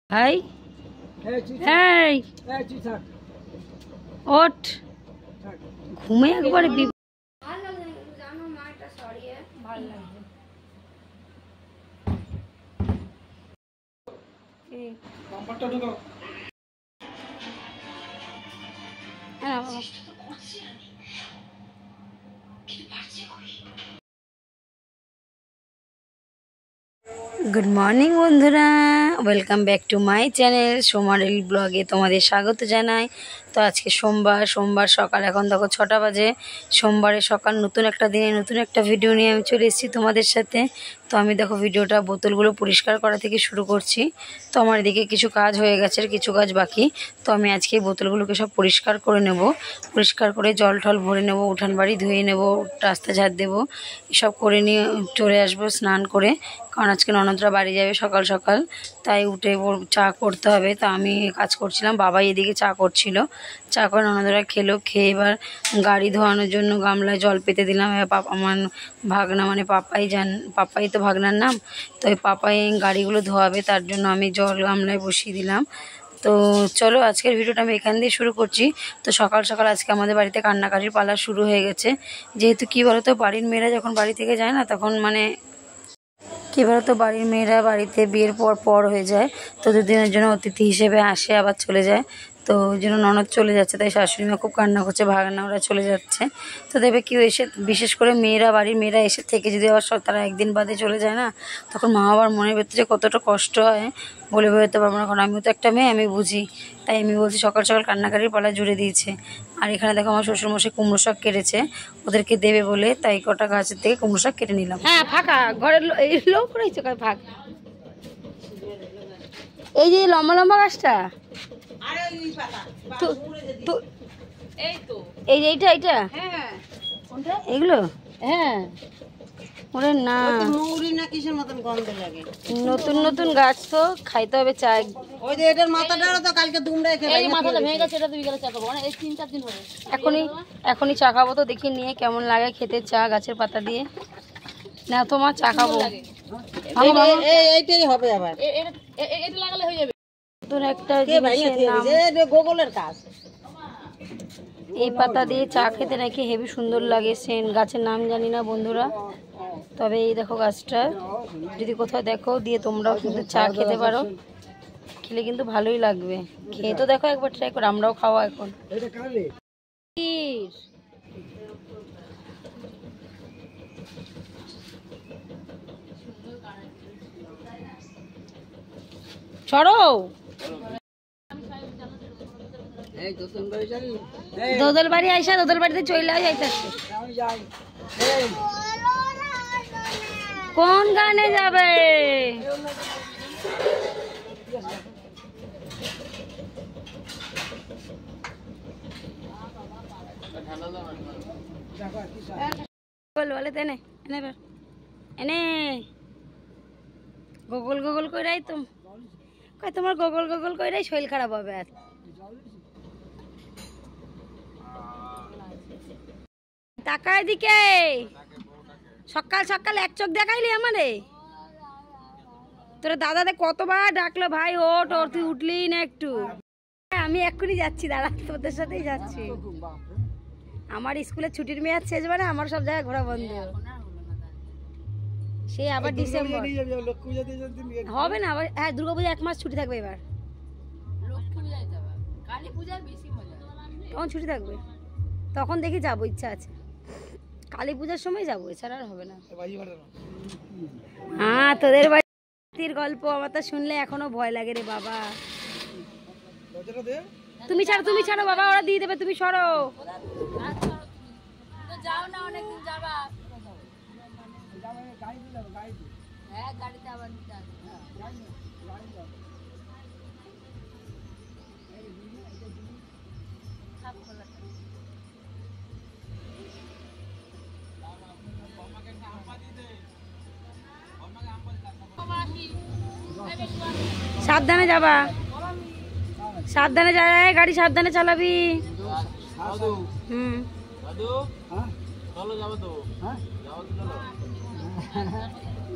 ভাই এই ওঠ ঘুমে একবারে গুড মর্নিং বন্ধুরা, welcome back to my channel সোমারেল ব্লগে তোমাদের স্বাগত জানাই। তো আজকে সোমবার সকাল, এখন দেখো 6টা বাজে। সোমবারে সকাল, নতুন একটা দিনে নতুন একটা ভিডিও নিয়ে আমি চলে এসেছি তোমাদের সাথে। তো আমি দেখো ভিডিওটা বোতলগুলো পরিষ্কার করা থেকে শুরু করছি। তো আমার এদিকে কিছু কাজ হয়ে গেছে আর কিছু কাজ বাকি। তো আমি আজকে বোতলগুলোকে সব পরিষ্কার করে নেব, পরিষ্কার করে জল টল ভরে নেব, উঠান বাড়ি ধুয়ে নেব, রাস্তা ঝাড় দেবো, এসব করে নিয়ে চলে আসবো স্নান করে। কারণ আজকে ননদরা বাড়ি যাবে সকাল সকাল, তাই উঠে চা করতে হবে। তা আমি কাজ করছিলাম, বাবাই এদিকে চা করছিল। চা করে ননদরা খেলো, খেয়ে এবার গাড়ি ধোয়ানোর জন্য গামলায় জল পেতে দিলাম। এবার আমার ভাগনা মানে পাপাই তো ভাগনার নাম, তো ওই পাপাই গাড়িগুলো ধোয়াবে, তার জন্য আমি জল গামলায় বসিয়ে দিলাম। তো চলো আজকের ভিডিওটা আমি এখান দিয়ে শুরু করছি। তো সকাল সকাল আজকে আমাদের বাড়িতে কান্নাকাটির পালা শুরু হয়ে গেছে। যেহেতু কী বলো তো, বাড়ির মেয়েরা যখন বাড়ি থেকে যায় না, তখন মানে কী বলো তো, বাড়ির মেয়েরা বাড়িতে বিয়ের পর হয়ে যায়, তো দুদিনের জন্য অতিথি হিসেবে আসে আবার চলে যায়। তো ওই জন্য ননদ চলে যাচ্ছে, তাই শাশুড়ি মা খুব কান্না করছে, ভাগনা ওরা চলে যাচ্ছে। তো দেখবে কেউ এসে, বিশেষ করে বাড়ির মেয়েরা এসে থেকে যদি আবার তারা একদিন বাদে চলে যায় না, তখন মা বাবার মনের ভেতরে কতটা কষ্ট হয় বলে বোঝাতে পারবো না। কারণ আমিও তো একটা মেয়ে, আমি বুঝি। তাই আমি বলছি, সকাল সকাল কান্নাকাটির পালা জুড়ে দিয়েছে। আর এখানে দেখো আমার শ্বশুরমশাই কুমড়ো শাক কেটেছে ওদেরকে দেবে বলে, তাই কটা গাছের থেকে কুমড়ো শাক কেটে নিলাম। হ্যাঁ ফাঁকা ঘরের লোক রয়েছে, ফাঁকা। এই যে লম্বা লম্বা গাছটা, এই যে এইটা এগুলো, হ্যাঁ ওরে না, নতুন নতুন গাছ তো খাইতে হবে চা। ওই যে এটার মাথাটা তো কালকে দুমড়ে খেয়ে, এই মাথাটা ভেঙে গেছে, এটা তো বিকেলে চা খাবো না, এই 3-4 দিন হবে। এখনই চা খাবো, তো দেখি নিয়ে কেমন লাগে খেতে চা গাছের পাতা দিয়ে। না তোমার চা খাবো, এইটাই হবে। আবার এটা লাগালে হয়ে যাবে। নতুন একটা জিনিসের নাম গোগলের কাজ। এই পাতা দিয়ে চা খেতে নাকি হেবি সুন্দর লাগে, সেন গাছের নাম জানি না বন্ধুরা। তবে এই দেখো গাছটা, যদি কোথাও দেখো দিয়ে তোমরাও কিন্তু চা খেতে পারো, খেলে কিন্তু ভালোই লাগবে। খেয়ে তো দেখো একবার, ট্রাই করো, আমরাও খাওয়া এখন। ছড়ো দোদল বাড়ি আইসা, দোদল বাড়িতে চলে যাইতেছে। কোন গানে যাবে? বলে তেনে এনে গোগল গোগল কইরাই তো কই, তোমার গোগল গোগল কইরাই শরীর খারাপ হবে। আর তাকায় দিকে, সকাল সকাল এক চোখ দেখাইলি আমারে। তোর দাদা কতবার ডাকলো, ভাই ওঠ ওর, তুই উঠলি না একটু। আমি এক্ষুনি যাচ্ছি, দাদা তোদের সাথেই যাচ্ছি। আমার স্কুলের ছুটির মেয়াদ শেষ, মানে আমার সব জায়গায় ঘোরা বন্ধ। সে আবার ডিসেম্বর হবে না, আবার হ্যাঁ দুর্গাপূজা 1 মাস ছুটি থাকবে। এবার তখন ছুটি থাকবে, তখন দেখি যাবো, ইচ্ছা আছে। কালী পূজার সময় যাবো, এছাড়া আর হবে না। হ্যাঁ তোদের বাড়ির গল্প আমার তো শুনলে এখনো ভয় লাগে রে বাবা। তুমি ছাড়ো বাবা, ওরা দিয়ে দেবে, তুমি সরো। যাও না, অনেকদিন যাবা। হ্যাঁ গাড়িতে আবার নিতে আসবে। সাবধানে যাবা, সাবধানে যায়, গাড়ি সাবধানে চালাবি।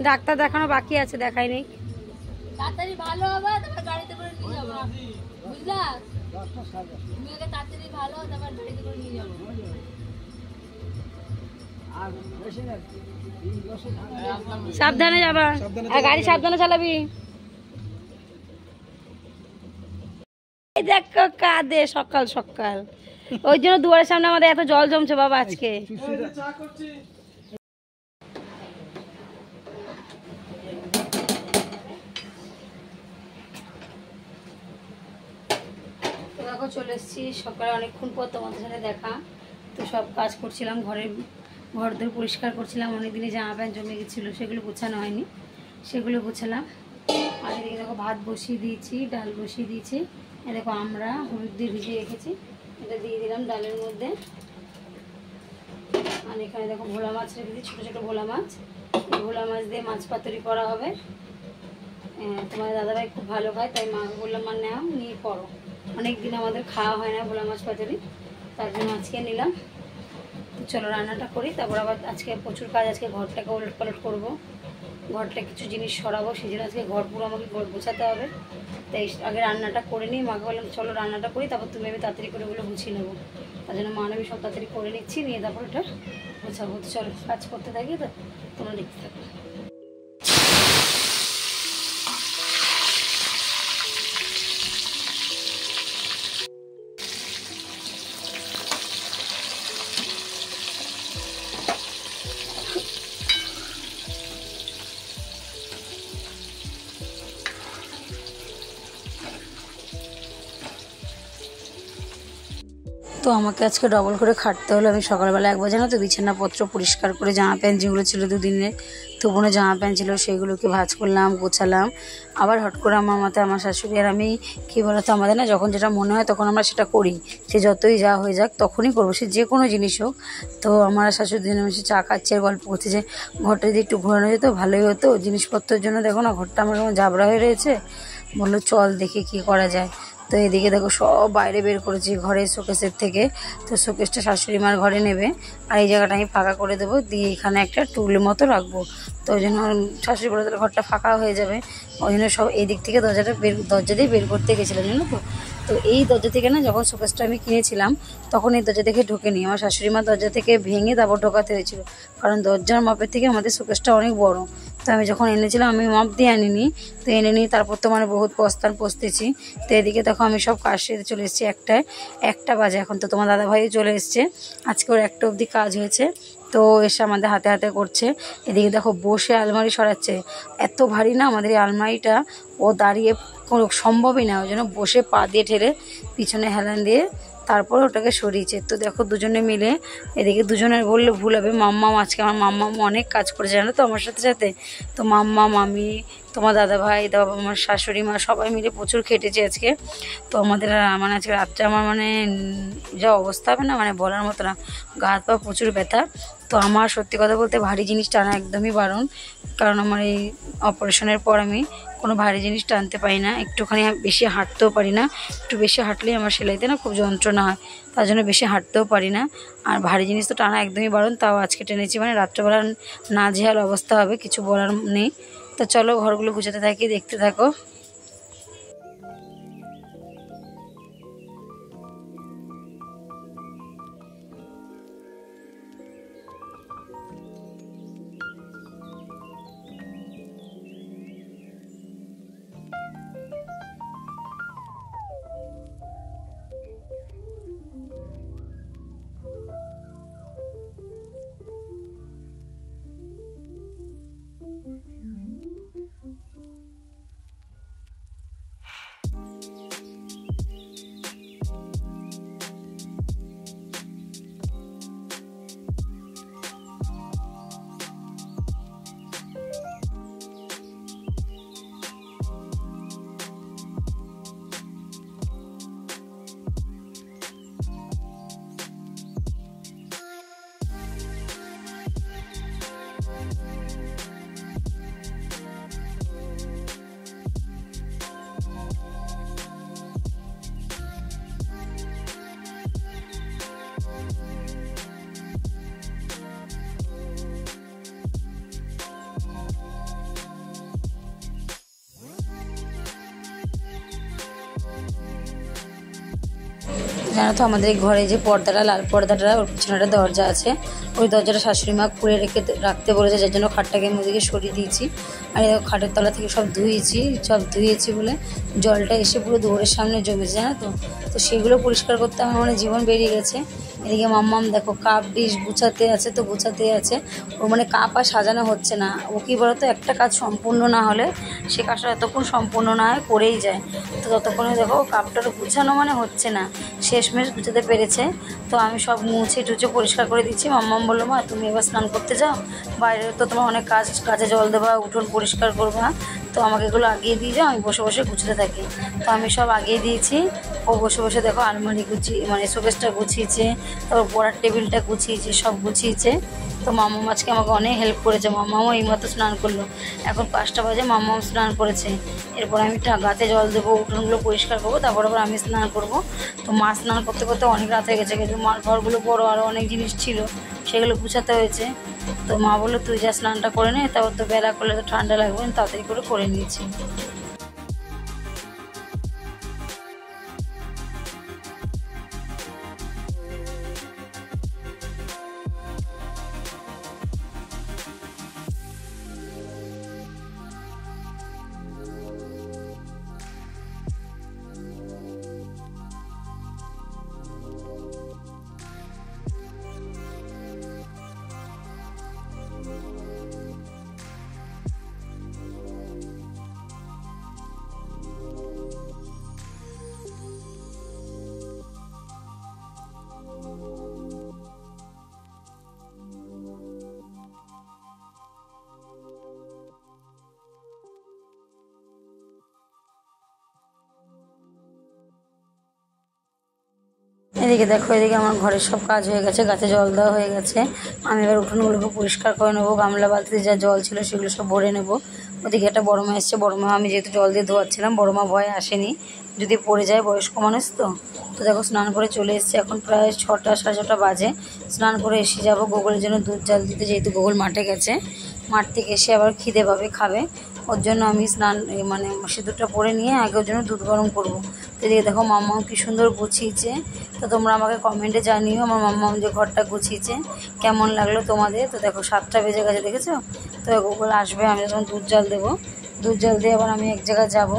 ডাক্তার দেখানো বাকি আছে, দেখাইনি। তাড়াতাড়ি ভালো হবে, তারপর গাড়িতে করে নিয়ে যাবো, বুঝলা? তুমি আগে তাড়াতাড়ি ভালো, তারপর গাড়িতে করে নিয়ে যাবো। সাবধানে যাবা, আর গাড়ি সাবধানে চালাবি। দেখো কাঁদে সকাল সকাল, ওই জন্য দুয়ারের সামনে আমাদের এত জল জমছে বাবা আজকে। দেখো চলে এসেছি সকালে, অনেকক্ষণ পর তোমাদের সাথে দেখা। তো সব কাজ করছিলাম, ঘর দর পরিষ্কার করছিলাম, অনেকদিনে জামা প্যান্ট জমে গেছিলো, সেগুলো গোছানো হয়নি, সেগুলো গোছালাম। আর এদিকে দেখো ভাত বসিয়ে দিয়েছি, ডাল বসিয়ে দিয়েছি। দেখো আমরা হলুদ দিয়ে ভিজিয়ে রেখেছি, এটা দিয়ে দিলাম ডালের মধ্যে। আর এখানে দেখো ভোলা মাছ রেখেছি, ছোটো ছোটো ভোলা মাছ। ভোলা মাছ দিয়ে মাছ পাতুরি করা হবে। তোমার দাদাভাই খুব ভালো খায়, তাই মাকে বললাম মা নাও, নিয়ে করো। অনেকদিন আমাদের খাওয়া হয় না ভোলা মাছ পাতুরি, তার জন্য আজকে নিলাম। তো চলো রান্নাটা করি, তারপর আবার আজকে প্রচুর কাজ, আজকে ঘরটাকে ওলট পালট করবো, ঘরটা কিছু জিনিস সরাবো, সেই জন্য আজকে ঘর পুরো আমাকে ঘর গোছাতে হবে। তাই আগে রান্নাটা করে নিই, মাকে বললাম চলো রান্নাটা করি, তারপর তুমি আমি তাড়াতাড়ি করে ওগুলো গুছিয়ে নেবো। তার জন্য মা আমি সব তাড়াতাড়ি করে নিচ্ছি, নিয়ে তারপর ওটা গোছাবো। তো চলো কাজ করতে থাকি, তো তোমরা দেখতে থাকো। তো আমাকে আজকে ডবল করে খাটতে হলো। আমি সকালবেলা একবার জানো তো বিছানাপত্র পরিষ্কার করে, জামা প্যান্ট যেগুলো ছিল দুদিনের ধোবনো জামা প্যান্ট ছিল সেগুলোকে ভাঁজ করলাম, গোছালাম। আবার হট করে আমার মাথায় আমার শাশুড়ি আর আমি কী বলতো, আমাদের না যখন যেটা মনে হয় তখন আমরা সেটা করি, সে যতই যা হয়ে যাক তখনই করবো, সে যে কোনো জিনিস হোক। তো আমার শাশুড়ি দিন আমি চা খাচ্ছে আর গল্প করছে যে ঘরটা যদি একটু ঘোরানো যেত ভালোই হতো, জিনিসপত্রের জন্য দেখো না ঘরটা আমার কেমন ঝাবড়া হয়ে রয়েছে। বললো চল দেখি কী করা যায়। তো এদিকে দেখো সব বাইরে বের করেছি ঘরে শোকেসের থেকে। তো শোকেসটা শাশুড়ি মার ঘরে নেবে, আর এই জায়গাটা আমি ফাঁকা করে দেবো, দিয়ে এখানে একটা টুলের মতো রাখবো। তো ওই জন্য শাশুড়ি বলে তাহলে ঘরটা ফাঁকা হয়ে যাবে, ওই জন্য সব এই দিক থেকে দরজা দিয়ে বের করতে গেছিলাম জানো তো। তো এই দরজা থেকে না যখন শোকেসটা আমি কিনেছিলাম তখন এই দরজা থেকে ঢোকেনি, আমার শাশুড়ি মা দরজা থেকে ভেঙে তারপর ঢোকাতে হয়েছিল, কারণ দরজার মাপের থেকে আমাদের শোকেসটা অনেক বড়। তো আমি যখন এনেছিলাম আমি মাপ দিয়ে আনিনি, তো এনে নিই, তারপর তো মানে বহুত পস্তেছি। তো এদিকে দেখো আমি সব কাজ সেরে চলে এসেছি, একটা বাজে এখন। তো তোমার দাদাভাই চলে এসছে, আজকে ওর একটা অবধি কাজ হয়েছে, তো এসে আমাদের হাতে হাতে করছে। এদিকে দেখো বসে আলমারি সরাচ্ছে, এত ভারী না আমাদের এই আলমারিটা, ও দাঁড়িয়ে কোনো সম্ভবই না, ওই জন্য বসে পা দিয়ে ঠেলে পিছনে হেলান দিয়ে তারপর ওটাকে সরিয়েছে। তো দেখো দুজনে মিলে, এদিকে দুজনের বললে ভুল হবে, মাম্মাম আজকে আমার মাম্মাম অনেক কাজ করেছে জানো তো আমার সাথে সাথে। তো মাম্মাম, আমি, তোমার দাদাভাই, তারপর আমার শাশুড়ি মা সবাই মিলে প্রচুর খেটেছে আজকে। তো আমাদের মানে আজকে রাত্রে আমার মানে যা অবস্থা হবে না মানে বলার মতো না, গা হাত পা প্রচুর ব্যথা। তো আমার সত্যি কথা বলতে ভারী জিনিস টানা একদমই বারণ, কারণ আমার এই অপারেশনের পর আমি কোনো ভারী জিনিস টানতে পারি না, একটুখানি বেশি হাঁটতেও পারি না, একটু বেশি হাঁটলেই আমার সেলাইতে না খুব যন্ত্রণা হয়, তার জন্য বেশি হাঁটতেও পারি না। আর ভারী জিনিস তো টানা একদমই বারণ, তাও আজকে টেনেছি, মানে রাত্রেবেলা নাজেহাল অবস্থা হবে, কিছু বলার নেই। তো চলো ঘরগুলো গুছাতে থাকি, দেখতে থাকো। জানো তো আমাদের ঘরে যে পর্দাটা, লাল পর্দাটা, ওর পিছনে একটা দরজা আছে, ওই দরজাটা শাশুড়ি মা খুলে রাখতে বলেছে, যার জন্য খাটটাকে আমি ওদিকে সরিয়ে দিয়েছি। আর খাটের তলা থেকে সব ধুয়েছি বলে জলটা এসে পুরো দুয়ারের সামনে জমেছে, জানো তো। তো সেগুলো পরিষ্কার করতে আমার মানে জীবন বেরিয়ে গেছে। এদিকে মাম্মাম দেখো কাপ ডিশ গুছাতে আছে। ওর মানে কাপ আর সাজানো হচ্ছে না। ও কী বলতো, একটা কাজ সম্পূর্ণ না হলে সে কাজটা যতক্ষণ সম্পূর্ণ না হয় করেই যায়। তো ততক্ষণে দেখো কাপটার গুছানো মানে হচ্ছে না, শেষমেশ গুছাতে পেরেছে। তো আমি সব মুছে টুছে পরিষ্কার করে দিচ্ছি। মাম্মাম বললো, মা তুমি এবার স্নান করতে যাও, বাইরে তো তোমার অনেক কাজে জল দেবা, উঠোন পরিষ্কার করবা, তো আমাকে এগুলো আগিয়ে দিয়ে যাও, আমি বসে বসে গুছতে থাকি। তো আমি সব আগিয়ে দিয়েছি। ও বসে বসে দেখো আলমারি মানে শোকেসটা গুছিয়েছে, তারপর পড়ার টেবিলটা গুছিয়েছে, সব গুছিয়েছে। তো মাম্মাম আজকে আমাকে অনেক হেল্প করেছে। মাম্মামও এইমাত্র স্নান করলো, এখন 5টা বাজে, মাম্মাম স্নান করেছে। এরপর আমি গাছে জল দেবো, উঠোনগুলো পরিষ্কার করবো, তারপর আবার আমি স্নান করবো। তো মা স্নান করতে করতে অনেক রাত হয়ে গেছে, কিন্তু মার ঘরগুলো বড়ো, আরও অনেক জিনিস ছিল, সেগুলো গুছাতে হয়েছে। তো মা বললো, তুই যা স্নানটা করে নে, তারপর তো বেলা করলে তো ঠান্ডা লাগবে, তাড়াতাড়ি করে নিয়েছি। এদিকে দেখো, এদিকে আমার ঘরের সব কাজ হয়ে গেছে, গাছে জল দেওয়া হয়ে গেছে। আমি এবার উঠোনগুলোকে পরিষ্কার করে নেবো, গামলা বালতিতে যা জল ছিল সেগুলো সব ভরে নেবো। ওদিকে একটা বড় মা এসছে, বড় মা আমি যেহেতু জল দিয়ে ধোয়াচ্ছিলাম, বড় মা ভয়ে আসেনি, যদি পড়ে যায়, বয়স্ক মানুষ তো। তো দেখো স্নান করে চলে এসছে, এখন প্রায় 6টা 6:30 বাজে। স্নান করে এসে যাবো গোগলের জন্য দুধ জাল দিতে, যেহেতু গোগল মাঠে গেছে, মাঠ থেকে এসে আবার খিদে পাবে, খাবে, ওর জন্য আমি মানে সিঁদুরটা পরে নিয়ে আগে ওর জন্য দুধ গরম করবো। তো এদিকে দেখো মাম্মাম কি সুন্দর গুছিয়েছে। তো তোমরা আমাকে কমেন্টে জানিও আমার মাম্মাম যে ঘরটা গুছিয়েছে কেমন লাগলো তোমাদের। তো দেখো 7টা বেজে গেছে, দেখেছো। তো গোগল আসবে, আমি যখন দুধ জাল দেবো, দুধ জাল দিয়ে আবার আমি এক জায়গায় যাবো।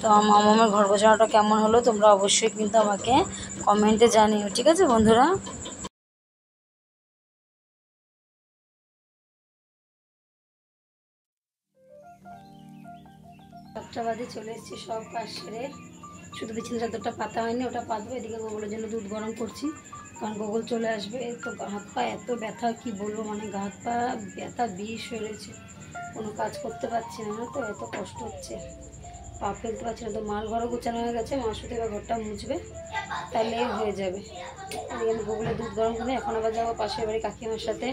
তো আমার মাম্মামের ঘর গোছানোটা কেমন হলো তোমরা অবশ্যই কিন্তু আমাকে কমেন্টে জানিও, ঠিক আছে বন্ধুরা। 7টা বাজে চলে এসেছি, সব কাজ সেরে, শুধু বিছানা চাদরটা পাতা হয়নি, ওটা পাতবো। এদিকে গোগলের জন্য দুধ গরম করছি, কারণ গোগল চলে আসবে। তো হাত পা এত ব্যথা, কি বলবো, মানে হাত পা ব্যথা বিষ হয়ে রয়েছে, কোনো কাজ করতে পারছি না, তো এত কষ্ট হচ্ছে, পা ফেলতে পারছি না। তো মার ঘরও গোছানো হয়ে গেছে, মার সাথে এবার ঘরটা মুছবে, তাহলে হয়ে যাবে। এদিকে আমি গোগলের দুধ গরম করে এখন আবার যাবো পাশের বাড়ি কাকিমার সাথে,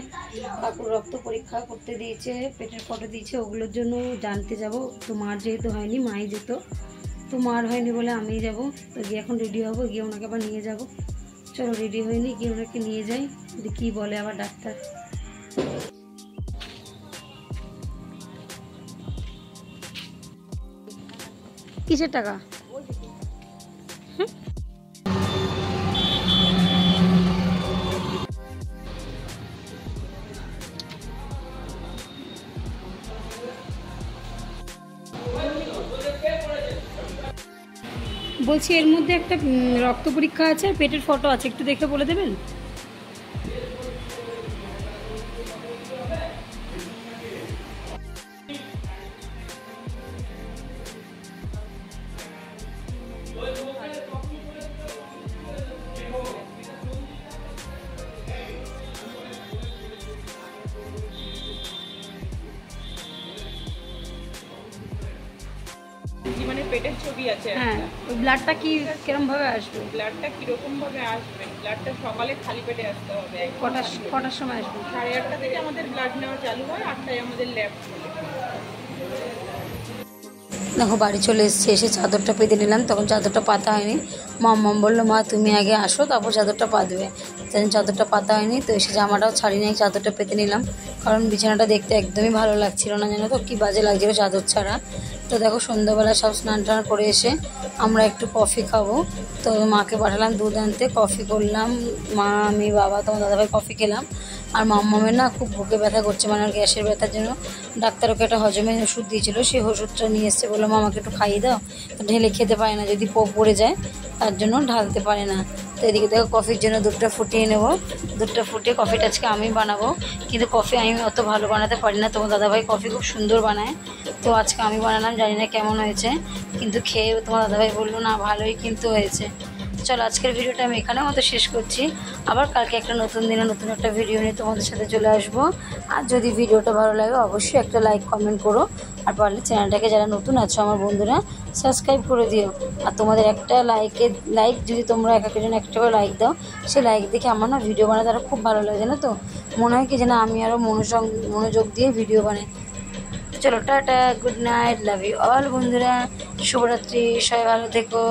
কাকুর রক্ত পরীক্ষা করতে দিয়েছে, পেটের ফটো দিয়েছে, ওগুলোর জন্য জানতে যাব। তো মার যেহেতু হয়নি, মাই যেত, তো মার হয়নি বলে আমিই যাব। তো গিয়ে এখন রেডি হবো, গিয়ে ওনাকে আবার নিয়ে যাব। চলো রেডি হয়নি, গিয়ে ওনাকে নিয়ে যাই, যদি কী বলে আবার ডাক্তার। কিসের টাকা? বলছি এর মধ্যে একটা রক্ত পরীক্ষা আছে, পেটের ফটো আছে, একটু দেখে বলে দেবেন। মানে পেটের ছবি আছে। হ্যাঁ, ওই ব্লাডটা কি কিরকম ভাবে আসবে? ব্লাডটা কিরকম ভাবে আসবে? ব্লাডটা সকালে খালি পেটে আসতে হবে। কটার সময় আসবে? 8:30 থেকে আমাদের ব্লাড নেওয়া চালু হয়, 8টায় আমাদের ল্যাব খোলে। দেখো বাড়ি চলে এসেছি, এসে চাদরটা পেতে নিলাম। তখন চাদরটা পাতা হয়নি। মাম্মাম বললো মা তুমি আগে আসো তারপর চাদরটা পাতবে। চাদরটা পাতা হয়নি, তো এসে জামাটাও ছাড়ি নাই, চাদরটা পেতে নিলাম। কারণ বিছানাটা দেখতে একদমই ভালো লাগছিল না, জানো তো কী বাজে লাগছিল চাদর ছাড়া। তো দেখো সন্ধ্যাবেলা সব স্নান টান করে এসে আমরা একটু কফি খাবো। তো মাকে পাঠালাম দুধ আনতে, কফি করলাম। মা আমি বাবা তোমার দাদাভাই কফি খেলাম। আর মাম্মামের না খুব বুকে ব্যথা করছে, মানে ওর গ্যাসের ব্যথার জন্য ডাক্তার ওকে একটা হজমের ওষুধ দিয়েছিল, সেই ওষুধটা নিয়ে এসছে। বললো মা আমাকে একটু খাইয়ে দাও। তো ঢেলে খেতে পারে না, যদি পড়ে যায় তার জন্য ঢালতে পারে না। তো এদিকে দেখো কফির জন্য দুধটা ফুটিয়ে নেবো। দুধটা ফুটিয়ে কফিটা আজকে আমি বানাবো, কিন্তু কফি আমি অত ভালো বানাতে পারি না। তোমার দাদাভাই কফি খুব সুন্দর বানায়, তো আজকে আমি বানালাম। জানি না কেমন হয়েছে, কিন্তু খেয়ে তোমার দাদাভাই বললো না ভালোই কিন্তু হয়েছে। চলো আজকের ভিডিওটা আমি এখানে মতো শেষ করছি। আবার কালকে একটা নতুন দিনে নতুন একটা ভিডিও নিয়ে তোমাদের সাথে চলে আসবো। আর যদি ভিডিওটা ভালো লাগে অবশ্যই একটা লাইক কমেন্ট করো। আর পারলে চ্যানেলটাকে যারা নতুন আছো আমার বন্ধুরা সাবস্ক্রাইব করে দিও। আর তোমাদের একটা লাইক যদি তোমরা এক একজন একটা করে লাইক দাও, সেই লাইক দেখে আমার না ভিডিও বানাতে আরও খুব ভালো লাগে, জানো তো। মনে হয় কি যেন আমি আরও মনোযোগ দিয়ে ভিডিও বানাই। চলো tata, good night, love you all বন্ধুরা, শুভরাত্রি, সবাই ভালো থেকো।